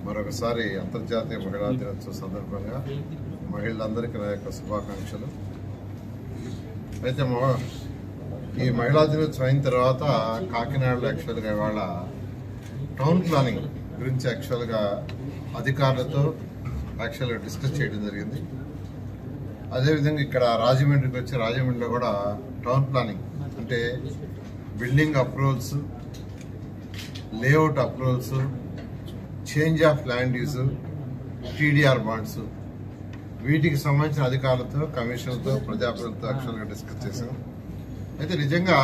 మరొకసారి అంతర్జాతీయ మహిళా దినోత్సవం సందర్భంగా మహిళలందరికీ నా యొక్క శుభాకాంక్షలు. అయితే ఈ మహిళా దినోత్సవం అయిన తర్వాత కాకినాడలో యాక్చువల్గా ఇవాళ టౌన్ ప్లానింగ్ గురించి యాక్చువల్గా అధికారులతో యాక్చువల్గా డిస్కస్ చేయడం జరిగింది. అదేవిధంగా ఇక్కడ రాజమండ్రికి వచ్చి రాజమండ్రిలో కూడా టౌన్ ప్లానింగ్ అంటే building approvals, layout approvals, change of land use, TDR bonds వీటికి సంబంధించిన అధికారులతో, కమిషన్లతో, ప్రజాప్రతినిధులతో యాక్చువల్గా డిస్కస్ చేశాం. అయితే నిజంగా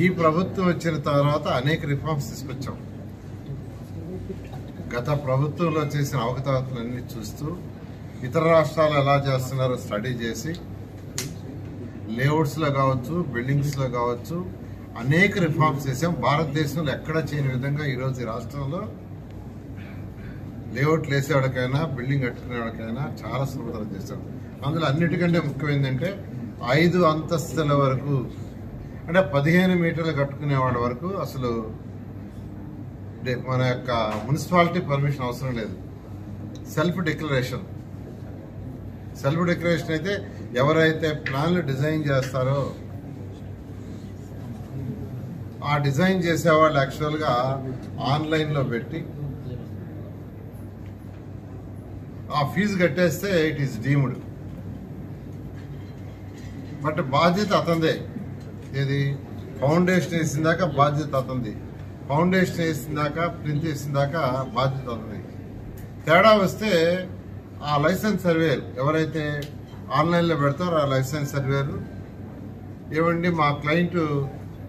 ఈ ప్రభుత్వం వచ్చిన తర్వాత అనేక రిఫార్మ్స్ తీసుకొచ్చాం. గత ప్రభుత్వంలో చేసిన అవకతవకలన్నీ చూస్తూ ఇతర రాష్ట్రాలు ఎలా చేస్తున్నారో స్టడీ చేసి లేఅవుట్స్లో కావచ్చు, బిల్డింగ్స్లో కావచ్చు అనేక రిఫార్మ్స్ చేసాం. భారతదేశంలో ఎక్కడా చేయని విధంగా ఈరోజు ఈ రాష్ట్రంలో లేఅవుట్లు వేసేవాడికైనా, బిల్డింగ్ కట్టుకునేవాడికైనా చాలా సులభతరం చేశాం. అందులో అన్నిటికంటే ముఖ్యమైందంటే 5 అంతస్తుల వరకు అంటే 15 మీటర్లు కట్టుకునేవాడి వరకు అసలు మన యొక్క మున్సిపాలిటీ పర్మిషన్ అవసరం లేదు. సెల్ఫ్ డిక్లరేషన్ అయితే ఎవరైతే ప్లాన్లు డిజైన్ చేస్తారో ఆ డిజైన్ చేసేవాళ్ళు యాక్చువల్గా ఆన్లైన్లో పెట్టి ఆ ఫీజు కట్టేస్తే ఇట్ ఈస్ డీమ్డ్. బట్ బాధ్యత అతందే. ఇది ఫౌండేషన్ వేసిన దాకా బాధ్యత అతంది, ఫౌండేషన్ వేసిన దాకా, ప్రింట్ వేసిన దాకా బాధ్యత అతంది. తేడా వస్తే ఆ లైసెన్స్ సర్వేయర్ ఎవరైతే ఆన్లైన్లో పెడతారో ఆ లైసెన్స్ సర్వేయర్ ఏమండి మా క్లయింట్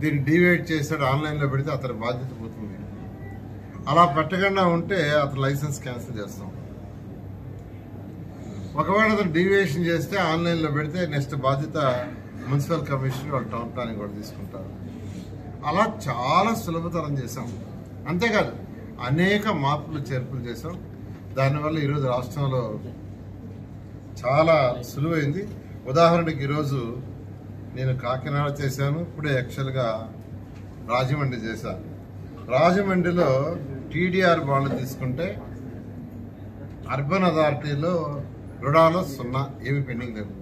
దీన్ని డీవైడ్ చేశాడు ఆన్లైన్లో పెడితే అతని బాధ్యత పోతుంది. అలా పెట్టకుండా ఉంటే అతను లైసెన్స్ క్యాన్సిల్ చేస్తాం. ఒకవేళ అతను డీవియేషన్ చేస్తే ఆన్లైన్లో పెడితే నెక్స్ట్ బాధ్యత మున్సిపల్ కమిషన్ వాళ్ళు టౌన్ ప్లానింగ్ కూడా తీసుకుంటారు. అలా చాలా సులభతరం చేశాం. అంతేకాదు అనేక మార్పులు చేర్పులు చేశాం. దానివల్ల ఈరోజు రాష్ట్రంలో చాలా సులువైంది. ఉదాహరణకి ఈరోజు నేను కాకినాడ చేశాను, ఇప్పుడే యాక్చువల్గా రాజమండ్రి చేశాను. రాజమండ్రిలో టీడీఆర్ బాండ్లు తీసుకుంటే అర్బన్ అథారిటీలో రుణాలు 0, ఏమి పెండింగ్ లేవు,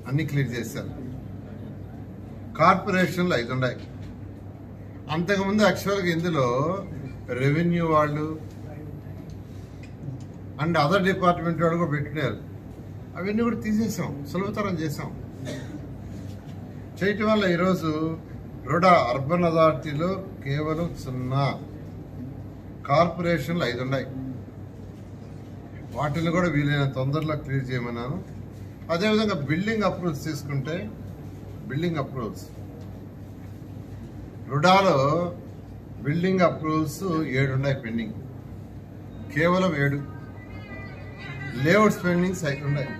అన్ని క్లియర్ చేశారు. కార్పొరేషన్లు 5 ఉన్నాయి. అంతకుముందు యాక్చువల్గా ఇందులో రెవెన్యూ వాళ్ళు అండ్ అదర్ డిపార్ట్మెంట్ వాళ్ళు కూడా పెట్టినారు. అవన్నీ కూడా తీసేసాం, సులభతరం చేసాం. చేయటం వల్ల ఈరోజు అర్బన్ అథారిటీలో కేవలం 0, కార్పొరేషన్లు 5 ఉన్నాయి. వాటిని కూడా వీలైన తొందరలో క్లియర్ చేయమన్నాను. అదేవిధంగా బిల్డింగ్ అప్రూవల్స్ తీసుకుంటే బిల్డింగ్ అప్రూవల్స్ రుడాలో బిల్డింగ్ అప్రూవల్స్ 7 ఉన్నాయి పెండింగ్, కేవలం 7. లేఅవుట్స్ పెండింగ్స్ 5 ఉన్నాయి,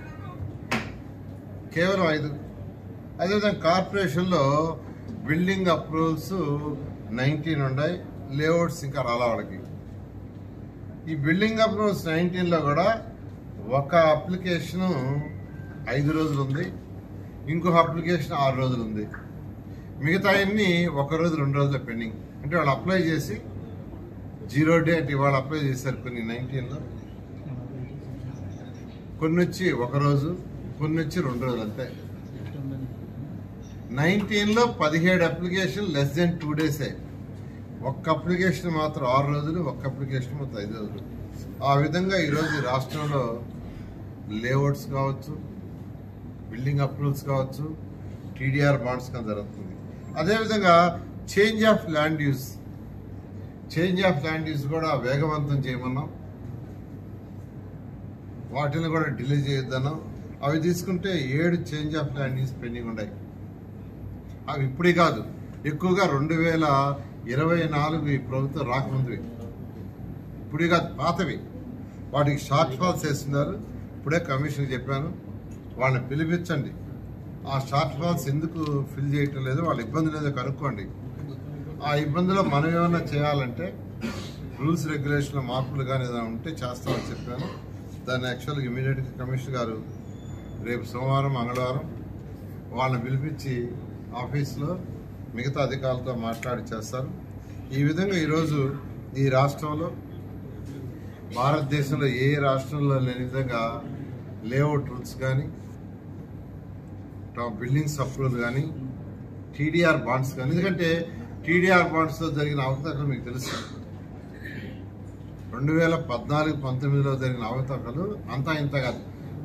కేవలం 5. అదేవిధంగా కార్పొరేషన్లో బిల్డింగ్ అప్రూవల్స్ 19 ఉన్నాయి, లేఅవుట్స్ ఇంకా రాలా వాళ్ళకి. ఈ బిల్డింగ్ అప్రూవల్స్ 19లో కూడా ఒక అప్లికేషన్ 5 రోజులు ఉంది, ఇంకొక అప్లికేషన్ 6 రోజులు ఉంది. మిగతా అన్ని 1 రోజు 2 రోజుల పెండింగ్. అంటే వాళ్ళు అప్లై చేసి 0 డే అంటే ఇవాళ అప్లై చేశారు కొన్ని 19లో, కొన్ని వచ్చి 1 రోజు, కొన్ని వచ్చి 2 రోజులు అంతే. 19లో 17 అప్లికేషన్ లెస్ దెన్ 2 డేసే. ఒక్క అప్లికేషన్ మాత్రం 6 రోజులు, ఒక్క అప్లికేషన్ మాత్రం 5 రోజులు. ఆ విధంగా ఈరోజు రాష్ట్రంలో లేఅవుట్స్ కావచ్చు, బిల్డింగ్ అప్రూవల్స్ కావచ్చు, టీడీఆర్ బాండ్స్ కానీ జరుగుతుంది. అదేవిధంగా చేంజ్ ఆఫ్ ల్యాండ్ యూజ్ కూడా వేగవంతం చేయమన్నాం. వాటిని కూడా డిలే చేయొద్దన్నాం. అవి తీసుకుంటే 7 change of land use pending ఉన్నాయి. అవి ఇప్పుడే కాదు, ఎక్కువగా 2024 ఈ ప్రభుత్వం రాకముందువి, ఇప్పుడే కాదు పాతవి. వాటికి షార్ట్ ఫాల్స్ వేస్తున్నారు. ఇప్పుడే కమిషన్ చెప్పాను, వాళ్ళని పిలిపించండి. ఆ షార్ట్ ఫాల్స్ ఎందుకు ఫిల్ చేయటం లేదు, వాళ్ళ ఇబ్బందులు ఏదో కనుక్కోండి. ఆ ఇబ్బందులో మనం ఏమైనా చేయాలంటే రూల్స్ రెగ్యులేషన్లో మార్పులు కానీ ఏదైనా ఉంటే చేస్తామని చెప్పాను. దాన్ని యాక్చువల్గా ఇమీడియట్గా కమిషనర్ గారు రేపు సోమవారం, మంగళవారం వాళ్ళని పిలిపించి ఆఫీస్లో మిగతా అధికారులతో మాట్లాడి చేస్తారు. ఈ విధంగా ఈరోజు ఈ రాష్ట్రంలో భారతదేశంలో ఏ రాష్ట్రంలో లేని విధంగా లేఅవుట్ రూల్స్ కానీ, బిల్డింగ్స్ అప్రూవల్ కానీ, టీడీఆర్ బాండ్స్ కానీ. ఎందుకంటే టీడీఆర్ బాండ్స్లో జరిగిన అవకతవకలు మీకు తెలుసు. 2014-19లో జరిగిన అవకతవకలు అంతా ఇంత కాదు,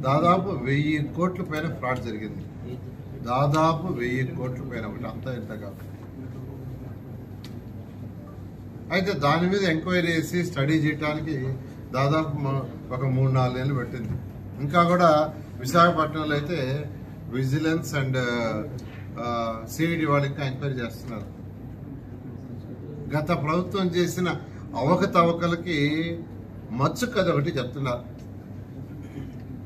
దాదాపు 1000 కోట్ల పైన ఫ్రాడ్ జరిగింది. దాదాపు 1000 కోట్ల పైన, ఒకటి అంతా ఇంత కాదు. అయితే దాని మీద ఎంక్వైరీ చేసి స్టడీ చేయడానికి దాదాపు ఒక 3-4 నెలలు పెట్టింది. ఇంకా కూడా విశాఖపట్నంలో అయితే విజిలెన్స్ అండ్ సిఐడి వాళ్ళు ఇంకా ఎంక్వైరీ చేస్తున్నారు. గత ప్రభుత్వం చేసిన అవకతవకలకి మచ్చు కథ ఒకటి చెప్తున్నారు.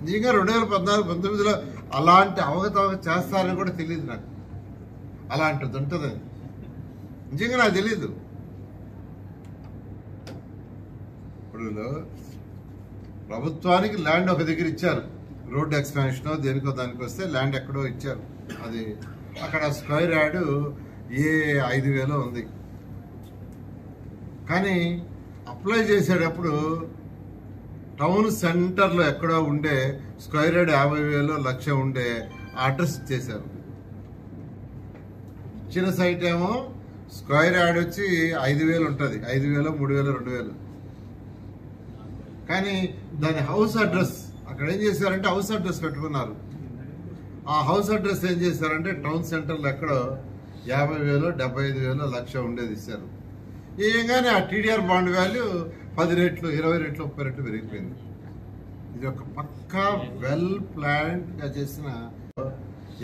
నిజంగా 2014-19లో అలాంటి అవకతవక చేస్తారని కూడా తెలియదు నాకు. అలాంటిది ఉంటుంది నిజంగా నాకు తెలీదు. ఇప్పుడు ప్రభుత్వానికి ల్యాండ్ ఒక దగ్గర ఇచ్చారు, రోడ్డు ఎక్స్పాన్షన్ దేనికో దానికి వస్తే ల్యాండ్ ఎక్కడో ఇచ్చారు. అది అక్కడ స్క్వేర్ యార్డ్ ఏ 5,000 ఉంది. కానీ అప్లై చేసేటప్పుడు టౌన్ సెంటర్లో ఎక్కడో ఉండే స్క్వేర్ యార్డ్ 50,000 లక్ష ఉండే అడ్రస్ ఇచ్చేశారు. ఇచ్చిన సైట్ ఏమో స్క్వేర్ యార్డ్ వచ్చి 5,000 ఉంటుంది, 5,000, 3,000, 2,000. కానీ దాని హౌస్ అడ్రస్ అక్కడ ఏం చేశారంటే హౌస్ అడ్రస్ పెట్టుకున్నారు. ఆ హౌస్ అడ్రస్ ఏం చేశారంటే టౌన్ సెంటర్లో ఎక్కడో 50,000, 75,000 లక్ష ఉండేది ఇచ్చారు. ఏంగానే ఆ టీడీఆర్ బాండ్ వాల్యూ 10 రెట్లు, 20 రెట్లు, 30 రెట్లు పెరిగిపోయింది. ఇది ఒక పక్కా వెల్ ప్లాన్డ్ గా చేసిన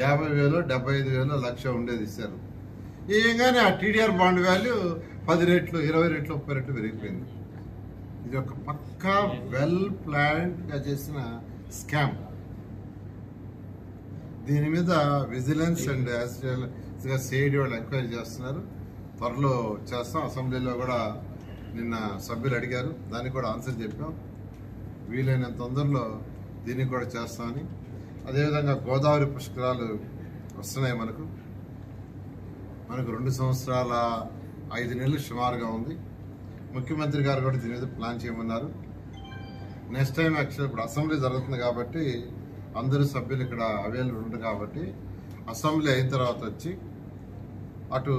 50,000, 75,000 లక్ష ఉండేది ఇచ్చారు. ఏంగానే ఆ టీడీఆర్ బాండ్ వాల్యూ 10 రెట్లు, 20 రెట్లు, 30 రెట్లు పెరిగిపోయింది. ఇది ఒక పక్కా వెల్ ప్లాన్డ్ గా చేసిన స్కామ్. దీని మీద విజిలెన్స్ అండ్ సిఐడి వాళ్ళు ఎంక్వైరీ చేస్తున్నారు. త్వరలో చేస్తాం. అసెంబ్లీలో కూడా నిన్న సభ్యులు అడిగారు, దానికి కూడా ఆన్సర్ చెప్పాం. వీలైనంత తొందరలో దీనికి కూడా చేస్తామని. అదేవిధంగా గోదావరి పుష్కరాలు వస్తున్నాయి. మనకు 2 సంవత్సరాల 5 నెలలు సుమారుగా ఉంది. ముఖ్యమంత్రి గారు కూడా దీని మీద ప్లాన్ చేయమన్నారు. నెక్స్ట్ టైం యాక్చువల్ ఇప్పుడు అసెంబ్లీ జరుగుతుంది కాబట్టి అందరూ సభ్యులు ఇక్కడ అవైలబుల్ ఉంటుంది కాబట్టి అసెంబ్లీ అయిన తర్వాత వచ్చి అటు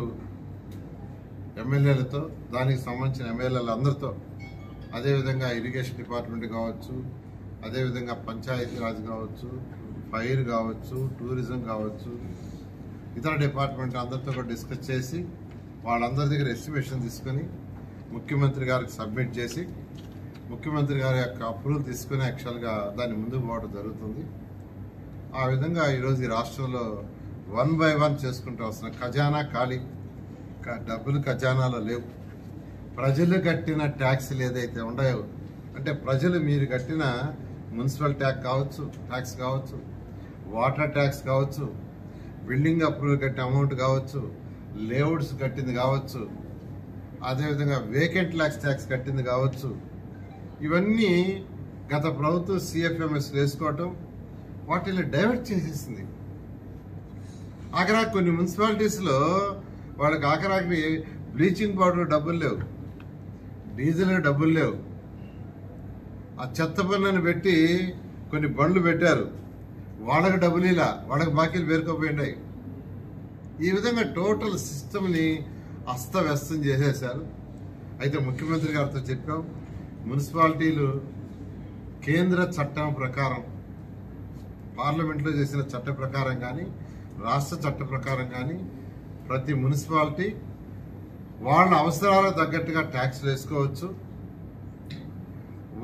ఎమ్మెల్యేలతో, దానికి సంబంధించిన ఎమ్మెల్యేలు అందరితో, అదేవిధంగా ఇరిగేషన్ డిపార్ట్మెంట్ కావచ్చు, అదేవిధంగా పంచాయతీరాజ్ కావచ్చు, ఫైర్ కావచ్చు, టూరిజం కావచ్చు, ఇతర డిపార్ట్మెంట్ అందరితో కూడా డిస్కస్ చేసి వాళ్ళందరి దగ్గర ఎస్టిమేషన్ తీసుకొని ముఖ్యమంత్రి గారికి సబ్మిట్ చేసి ముఖ్యమంత్రి గారి యొక్క అప్రూవల్ తీసుకుని యాక్చువల్గా దాన్ని ముందుకు పోవడం జరుగుతుంది. ఆ విధంగా ఈరోజు ఈ రాష్ట్రంలో 1 by 1 చేసుకుంటూ వస్తున్న ఖజానా ఖాళీ, డబ్బులు ఖజానాలో లేవు. ప్రజలు కట్టిన ట్యాక్స్లు ఏదైతే ఉన్నాయో, అంటే ప్రజలు మీరు కట్టిన మున్సిపల్ ట్యాక్స్ కావచ్చు, వాటర్ ట్యాక్స్ కావచ్చు, బిల్డింగ్ అప్రూవల్ కట్టిన అమౌంట్ కావచ్చు, లేఅవుట్స్ కట్టింది కావచ్చు, అదేవిధంగా వేకెంట్ ట్యాక్స్ కట్టింది కావచ్చు, ఇవన్నీ గత ప్రభుత్వం సిఎఫ్ఎంఎస్ వేసుకోవటం వాటిని డైవర్ట్ చేసేసింది. ఆఖరాకి కొన్ని మున్సిపాలిటీస్లో వాళ్ళకి ఆఖరాకి బ్లీచింగ్ పౌడర్ డబ్బులు లేవు, డీజిల్ డబ్బులు లేవు. ఆ చెత్త పన్నుని పెట్టి కొన్ని బండ్లు పెట్టారు, వాళ్ళకి డబ్బులు ఇలా, వాళ్ళకి బాకీలు పేరుకోపోయినాయి. ఈ విధంగా టోటల్ సిస్టమ్ని అస్తవ్యస్తం చేసేశారు. అయితే ముఖ్యమంత్రి గారితో చెప్పాం, మున్సిపాలిటీలు కేంద్ర చట్టం ప్రకారం, పార్లమెంట్లో చేసిన చట్ట ప్రకారం కానీ, రాష్ట్ర చట్ట ప్రకారం కానీ ప్రతి మున్సిపాలిటీ వాళ్ళ అవసరాలకు తగ్గట్టుగా ట్యాక్స్లు వేసుకోవచ్చు.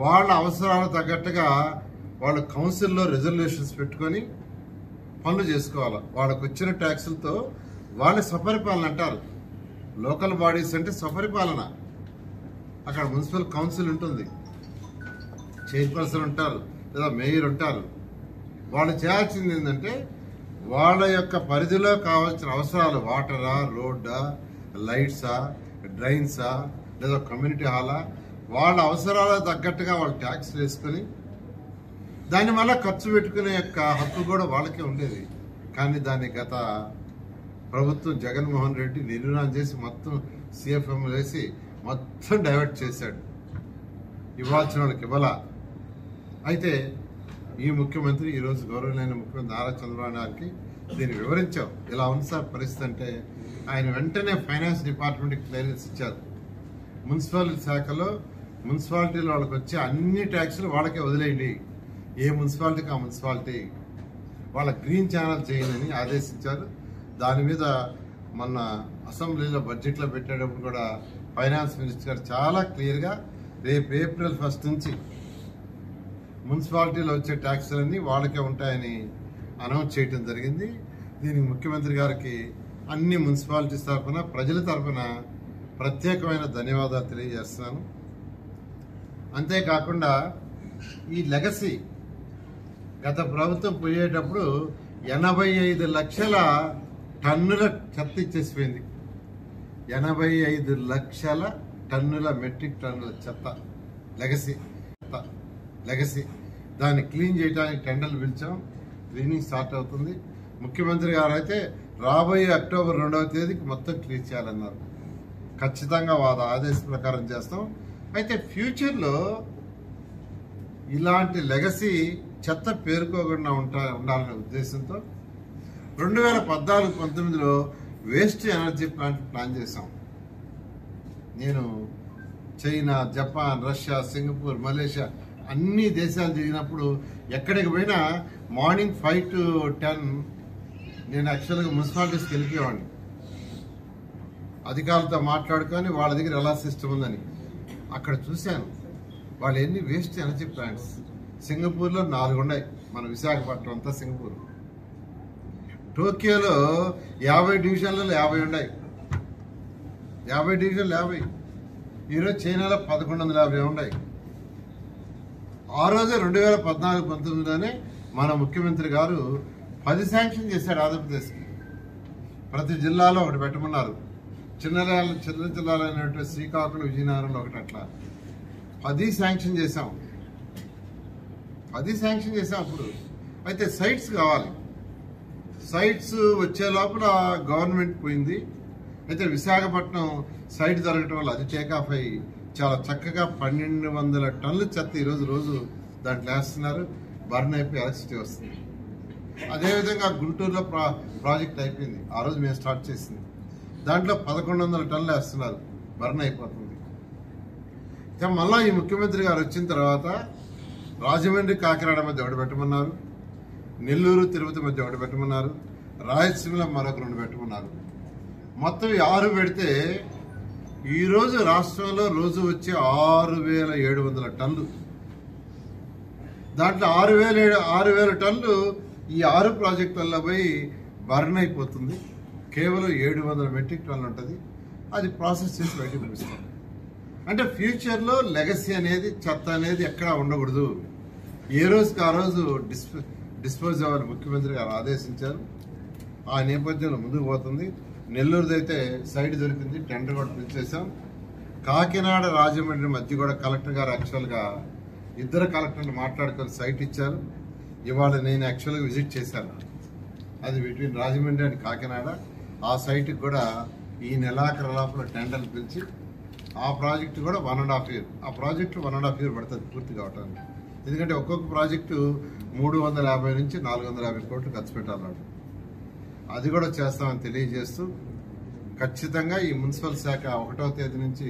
వాళ్ళ అవసరాలకు తగ్గట్టుగా వాళ్ళు కౌన్సిల్లో రిజర్వేషన్స్ పెట్టుకొని పనులు చేసుకోవాలి. వాళ్ళకు వచ్చిన ట్యాక్సులతో వాళ్ళ స్వపరిపాలన అంటారు. లోకల్ బాడీస్ అంటే స్వపరిపాలన. అక్కడ మున్సిపల్ కౌన్సిల్ ఉంటుంది, చైర్పర్సన్ ఉంటారు, లేదా మేయర్ ఉంటారు. వాళ్ళు చేయాల్సింది ఏంటంటే వాళ్ళ యొక్క పరిధిలో కావాల్సిన అవసరాలు, వాటరా, రోడ్డా, లైట్సా, డ్రైన్సా, లేదా కమ్యూనిటీ హాలా, వాళ్ళ అవసరాలకు తగ్గట్టుగా వాళ్ళు ట్యాక్స్ వేసుకొని దాన్ని మళ్ళీ ఖర్చు పెట్టుకునే యొక్క హక్కు కూడా వాళ్ళకే ఉండేది. కానీ దాన్ని గత ప్రభుత్వం జగన్మోహన్ రెడ్డి నిర్ణయం చేసి మొత్తం సిఎఫ్ఎం వేసి మొత్తం డైవర్ట్ చేశాడు. ఇవ్వాల్సిన వాళ్ళకి ఇవ్వాలా. అయితే ఈ ముఖ్యమంత్రి ఈరోజు గౌరవనీయ ముఖ్యమంత్రి నారా చంద్రబాబు నాయుడుకి దీన్ని వివరించాం. ఇలా ఉంది సార్ పరిస్థితి అంటే ఆయన వెంటనే ఫైనాన్స్ డిపార్ట్మెంట్కి క్లియరెన్స్ ఇచ్చారు. మున్సిపల్ శాఖలో మున్సిపాలిటీలో వాళ్ళకి వచ్చే అన్ని ట్యాక్సులు వాళ్ళకే వదిలేయండి, ఏ మున్సిపాలిటీకి ఆ మున్సిపాలిటీ, వాళ్ళ గ్రీన్ ఛానల్ చేయండి ఆదేశించారు. దాని మీద మొన్న అసెంబ్లీలో బడ్జెట్లో పెట్టేటప్పుడు కూడా ఫైనాన్స్ మినిస్టర్ గారు చాలా క్లియర్గా రేపు April 1 నుంచి మున్సిపాలిటీలో వచ్చే ట్యాక్సులన్నీ వాళ్ళకే ఉంటాయని అనౌన్స్ చేయడం జరిగింది. దీనికి ముఖ్యమంత్రి గారికి అన్ని మున్సిపాలిటీస్ తరఫున ప్రజల తరఫున ప్రత్యేకమైన ధన్యవాదాలు తెలియజేస్తున్నాను. అంతేకాకుండా ఈ లెగసీ గత ప్రభుత్వం పోయేటప్పుడు 85 లక్షల టన్నుల చెత్త ఇచ్చేసిపోయింది. 85 లక్షల టన్నుల మెట్రిక్ టన్నుల చెత్త లెగసీ దాన్ని క్లీన్ చేయడానికి టెండర్లు పిలిచాం. క్లీనింగ్ స్టార్ట్ అవుతుంది. ముఖ్యమంత్రి గారు అయితే రాబోయే October 2వ తేదీకి మొత్తం క్లీన్ చేయాలన్నారు. ఖచ్చితంగా వారి ఆదేశం ప్రకారం చేస్తాం. అయితే ఫ్యూచర్లో ఇలాంటి లెగసీ చెత్త పేరుకోకుండా ఉండాలనే ఉద్దేశంతో 2014-19లో వేస్ట్ ఎనర్జీ ప్లాన్ చేశాం. నేను China, Japan, Russia, Singapore, Malaysia అన్ని దేశాలు తిరిగినప్పుడు ఎక్కడికి పోయినా మార్నింగ్ 5 to 10 నేను యాక్చువల్గా మున్సిపాలిటీస్కి వెళ్ళిపోయేవాడిని. అధికారులతో మాట్లాడుకొని వాళ్ళ దగ్గర ఎలా సిస్టమ్ ఉందని అక్కడ చూశాను. వాళ్ళు ఎన్ని వేస్ట్ ఎనర్జీ ప్లాంట్స్ సింగపూర్లో 4 ఉన్నాయి. మన విశాఖపట్నం అంతా సింగపూర్. టోక్యోలో 50 డివిజన్లలో 50 ఉన్నాయి. 50 డివిజన్లు 50. ఈరోజు చైనాలో 1150 ఉన్నాయి. ఆ రోజే 2014-19లోనే మన ముఖ్యమంత్రి గారు 10 శాంక్షన్ చేశాడు ఆంధ్రప్రదేశ్కి. ప్రతి జిల్లాలో ఒకటి పెట్టమన్నారు. చిన్న జిల్లాలో అయినటువంటి శ్రీకాకుళం, విజయనగరంలో ఒకటి, అట్లా 10 శాంక్షన్ చేశాం. 10 శాంక్షన్ చేశాం అప్పుడు. అయితే సైట్స్ కావాలి. సైట్స్ వచ్చే లోపల గవర్నమెంట్ పోయింది. అయితే విశాఖపట్నం సైట్ దొరకటం వల్ల అది టేకాఫ్ అయ్యి చాలా చక్కగా 1200 టన్నుల చెత్త రోజు దాంట్లో వేస్తున్నారు. బర్న్ అయిపోయి ఎలక్ట్రిసిటీ వస్తుంది. అదేవిధంగా గుంటూరులో ప్రాజెక్ట్ అయిపోయింది. ఆ రోజు మేము స్టార్ట్ చేసింది. దాంట్లో 1100 టన్నులు వేస్తున్నారు. బర్న్ అయిపోతుంది. ఇక మళ్ళా ఈ ముఖ్యమంత్రి గారు వచ్చిన తర్వాత రాజమండ్రి, కాకినాడ మధ్య ఒకటి పెట్టమన్నారు. నెల్లూరు, తిరుపతి మధ్య ఒకటి పెట్టమన్నారు. రాయలసీమలో మరొక 2 పెట్టమన్నారు. మొత్తం 6 పెడితే ఈరోజు రాష్ట్రంలో రోజు వచ్చే 6700 టన్నులు. దాంట్లో 6000 టన్నులు ఈ 6 ప్రాజెక్టుల్లో పోయి బర్న్ అయిపోతుంది. కేవలం 700 మెట్రిక్ టన్నులు ఉంటుంది. అది ప్రాసెస్ చేసి బయటకు పంపిస్తాం. అంటే ఫ్యూచర్లో లెగసీ అనేది, చెత్త అనేది ఎక్కడా ఉండకూడదు. ఏ రోజుకి ఆ రోజు డిస్పోజ్ అవ్వాలని ముఖ్యమంత్రి గారు ఆదేశించారు. ఆ నేపథ్యంలో ముందుకు పోతుంది. నెల్లూరుదైతే సైట్ దొరికింది. టెండర్ కూడా పిలిచేసాం. కాకినాడ, రాజమండ్రి మధ్య కూడా కలెక్టర్ గారు యాక్చువల్గా 2 కలెక్టర్లు మాట్లాడుకొని సైట్ ఇచ్చారు. ఇవాళ నేను యాక్చువల్గా విజిట్ చేశాను. అది బిట్వీన్ రాజమండ్రి అండ్ కాకినాడ. ఆ సైట్కి కూడా ఈ నెలాఖరు లోపల టెండర్లు పిలిచి ఆ ప్రాజెక్టు కూడా 1.5 year. ఆ ప్రాజెక్టు 1.5 year పడుతుంది పూర్తి కావటానికి. ఎందుకంటే ఒక్కొక్క ప్రాజెక్టు 350 నుంచి 450 కోట్లు ఖర్చు పెట్టాలన్నాడు. అది కూడా చేస్తామని తెలియజేస్తూ ఖచ్చితంగా ఈ మున్సిపల్ శాఖ 1వ తేదీ నుంచి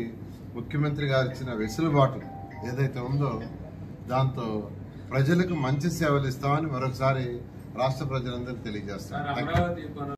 ముఖ్యమంత్రి గారు ఇచ్చిన వెసులుబాటు ఏదైతే ఉందో దాంతో ప్రజలకు మంచి సేవలు ఇస్తామని మరొకసారి రాష్ట్ర ప్రజలందరూ తెలియజేస్తాం.